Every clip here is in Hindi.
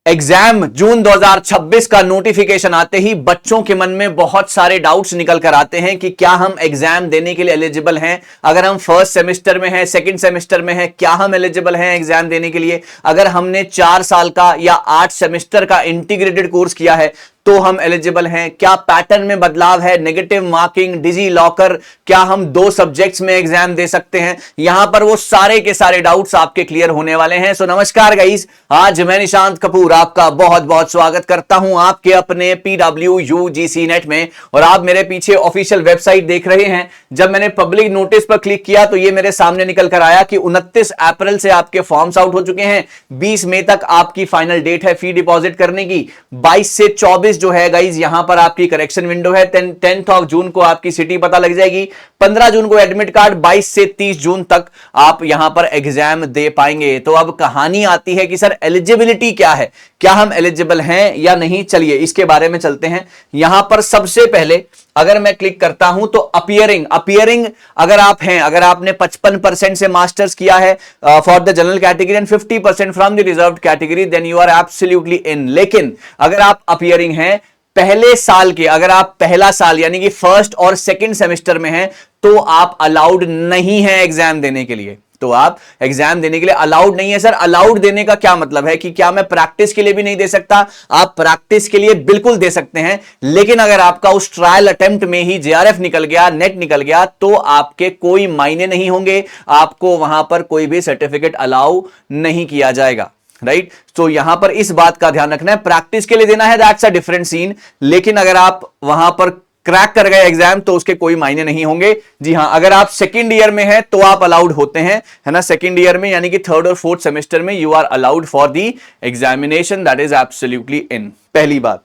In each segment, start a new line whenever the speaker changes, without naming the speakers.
एग्जाम जून 2026 का नोटिफिकेशन आते ही बच्चों के मन में बहुत सारे डाउट्स निकल कर आते हैं कि क्या हम एग्जाम देने के लिए एलिजिबल हैं। अगर हम फर्स्ट सेमेस्टर में हैं, सेकंड सेमेस्टर में हैं, क्या हम एलिजिबल हैं एग्जाम देने के लिए। अगर हमने 4 साल का या 8 सेमेस्टर का इंटीग्रेटेड कोर्स किया है तो हम एलिजिबल हैं। क्या पैटर्न में बदलाव है, नेगेटिव मार्किंग, डिजी लॉकर, क्या हम 2 सब्जेक्ट्स में एग्जाम दे सकते हैं। यहां पर वो सारे के सारे डाउट्स आपके क्लियर होने वाले हैं। सो नमस्कार गाइस, आज मैं निशांत कपूर आपका बहुत बहुत स्वागत करता हूं आपके अपने PWUGC नेट में। और आप मेरे पीछे ऑफिशियल वेबसाइट देख रहे हैं। जब मैंने पब्लिक नोटिस पर क्लिक किया तो ये मेरे सामने निकल कर आया कि 29 अप्रैल से आपके फॉर्म्स आउट हो चुके हैं। 20 मई तक आपकी फाइनल डेट है फी डिपॉजिट करने की। 22 से 24 जो है गाइज यहां पर आपकी करेक्शन विंडो है। 10 जून को आपकी सिटी पता लग जाएगी। 15 जून को एडमिट कार्ड, 22 से 30 जून तक आप यहां पर एग्जाम दे पाएंगे। तो अब कहानी आती है कि सर एलिजिबिलिटी क्या है, क्या हम एलिजिबल हैं या नहीं। चलिए इसके बारे में चलते हैं। यहां पर सबसे पहले अगर मैं क्लिक करता हूं तो अपीयरिंग अगर आप हैं, अगर आपने 55% से मास्टर्स किया है for the general category and 50% from the reserved category, then you are absolutely in. लेकिन अगर आप अपीयरिंग हैं पहले साल के, अगर आप पहला साल यानी कि फर्स्ट और सेकंड सेमेस्टर में हैं तो आप अलाउड नहीं है एग्जाम देने के लिए। तो आप एग्जाम देने के लिए अलाउड नहीं है। सर अलाउड देने का क्या मतलब है कि क्या मैं प्रैक्टिस के लिए भी नहीं दे सकता। आप प्रैक्टिस के लिए बिल्कुल दे सकते हैं, लेकिन अगर आपका उस ट्रायल अटेम्प्ट में ही JRF निकल गया, नेट निकल गया, तो आपके कोई मायने नहीं होंगे, आपको वहां पर कोई भी सर्टिफिकेट अलाउ नहीं किया जाएगा। राइट, तो यहां पर इस बात का ध्यान रखना है। प्रैक्टिस के लिए देना है, दैट्स अ डिफरेंट सीन, लेकिन अगर आप वहां पर क्रैक कर गए एग्जाम तो उसके कोई मायने नहीं होंगे। जी हां, अगर आप सेकंड ईयर में हैं तो आप अलाउड होते हैं, है ना। सेकंड ईयर में यानी कि 3rd और 4th सेमेस्टर में you are allowed for the examination, that is absolutely in. पहली बात।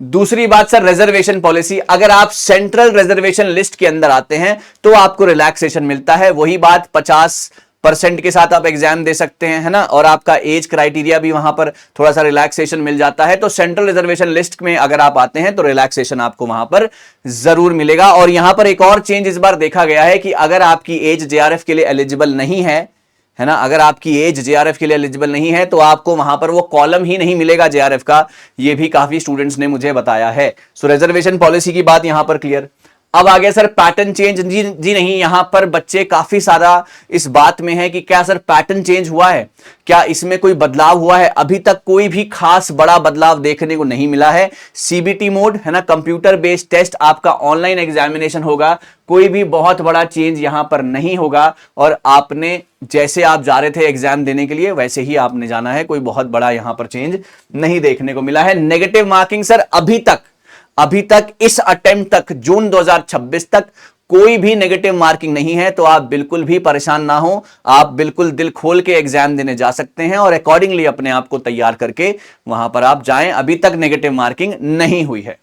दूसरी बात सर, रिजर्वेशन पॉलिसी। अगर आप सेंट्रल रिजर्वेशन लिस्ट के अंदर आते हैं तो आपको रिलैक्सेशन मिलता है। वही बात, 50% के साथ आप एग्जाम दे सकते हैं, है ना। और आपका एज क्राइटेरिया भी वहां पर थोड़ा सा रिलैक्सेशन मिल जाता है। तो सेंट्रल रिजर्वेशन लिस्ट में अगर आप आते हैं तो रिलैक्सेशन आपको वहां पर जरूर मिलेगा। और यहां पर एक और चेंज इस बार देखा गया है कि अगर आपकी एज JRF के लिए एलिजिबल नहीं है ना, अगर आपकी एज JRF के लिए एलिजिबल नहीं है तो आपको वहां पर वो कॉलम ही नहीं मिलेगा JRF का। ये भी काफी स्टूडेंट्स ने मुझे बताया है। सो रिजर्वेशन पॉलिसी की बात यहां पर क्लियर। अब आगे सर पैटर्न चेंज। जी नहीं, यहां पर बच्चे काफी सारा इस बात में है कि क्या सर पैटर्न चेंज हुआ है, क्या इसमें कोई बदलाव हुआ है। अभी तक कोई भी खास बड़ा बदलाव देखने को नहीं मिला है। CBT मोड, है ना, कंप्यूटर बेस्ड टेस्ट, आपका ऑनलाइन एग्जामिनेशन होगा। कोई भी बहुत बड़ा चेंज यहां पर नहीं होगा। और आपने जैसे आप जा रहे थे एग्जाम देने के लिए वैसे ही आपने जाना है। कोई बहुत बड़ा यहां पर चेंज नहीं देखने को मिला है। नेगेटिव मार्किंग सर अभी तक इस अटेम्प्ट तक जून 2026 तक कोई भी नेगेटिव मार्किंग नहीं है। तो आप बिल्कुल भी परेशान ना हो, आप बिल्कुल दिल खोल के एग्जाम देने जा सकते हैं और अकॉर्डिंगली अपने आप को तैयार करके वहां पर आप जाएं। अभी तक नेगेटिव मार्किंग नहीं हुई है।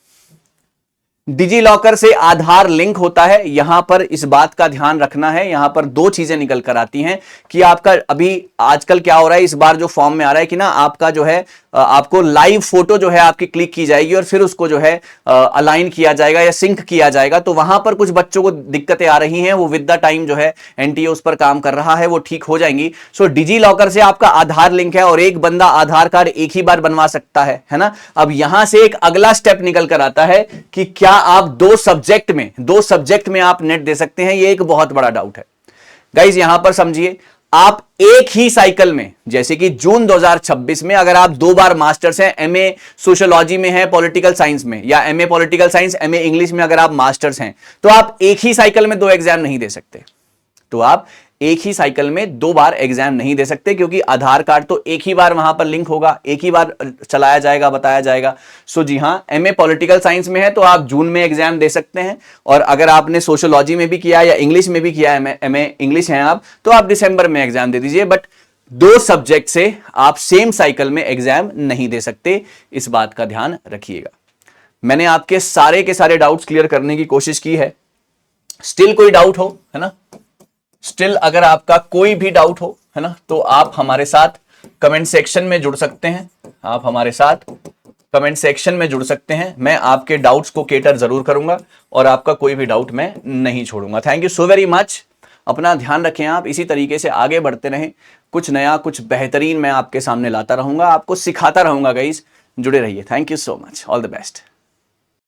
डिजी लॉकर से आधार लिंक होता है, यहां पर इस बात का ध्यान रखना है। यहां पर 2 चीजें निकल कर आती हैं कि आपका अभी आजकल क्या हो रहा है, इस बार जो फॉर्म में आ रहा है कि ना आपका जो है आपको लाइव फोटो जो है आपकी क्लिक की जाएगी और फिर उसको जो है अलाइन किया जाएगा या सिंक किया जाएगा। तो वहां पर कुछ बच्चों को दिक्कतें आ रही हैं, वो विद द टाइम जो है NTA उस पर काम कर रहा है, वो ठीक हो जाएंगी। सो डिजी लॉकर से आपका आधार लिंक है और एक बंदा आधार कार्ड एक ही बार बनवा सकता है ना। अब यहां से एक अगला स्टेप निकल कर आता है कि क्या आप 2 सब्जेक्ट में आप नेट दे सकते हैं। ये एक बहुत बड़ा डाउट है गाइज। यहां पर समझिए, आप एक ही साइकिल में, जैसे कि जून 2026 में अगर आप 2 बार मास्टर्स हैं, MA सोशियोलॉजी में है, पॉलिटिकल साइंस में, या MA political science, MA English में अगर आप मास्टर्स हैं, तो आप एक ही साइकिल में 2 एग्जाम नहीं दे सकते। तो आप एक ही साइकिल में 2 बार एग्जाम नहीं दे सकते, क्योंकि आधार कार्ड तो एक ही बार वहां पर लिंक होगा, एक ही बार चलाया जाएगा, बताया जाएगा। सो जी हां, MA पॉलिटिकल साइंस में है तो आप जून में एग्जाम दे सकते हैं। और अगर आपने सोशियोलॉजी में भी किया या इंग्लिश में भी किया, MA इंग्लिश है आप, तो आप दिसंबर में एग्जाम दे दीजिए। बट 2 सब्जेक्ट से आप सेम साइकिल में एग्जाम नहीं दे सकते, इस बात का ध्यान रखिएगा। मैंने आपके सारे के सारे डाउट्स क्लियर करने की कोशिश की है। स्टिल कोई डाउट हो, है ना, स्टिल अगर आपका कोई भी डाउट हो, है ना, तो आप हमारे साथ कमेंट सेक्शन में जुड़ सकते हैं। आप हमारे साथ कमेंट सेक्शन में जुड़ सकते हैं। मैं आपके डाउट्स को केटर जरूर करूंगा और आपका कोई भी डाउट मैं नहीं छोड़ूंगा। Thank you so very much. अपना ध्यान रखें, आप इसी तरीके से आगे बढ़ते रहें, कुछ नया कुछ बेहतरीन मैं आपके सामने लाता रहूंगा, आपको सिखाता रहूंगा गाइस, जुड़े रहिए। Thank you so much, all the best.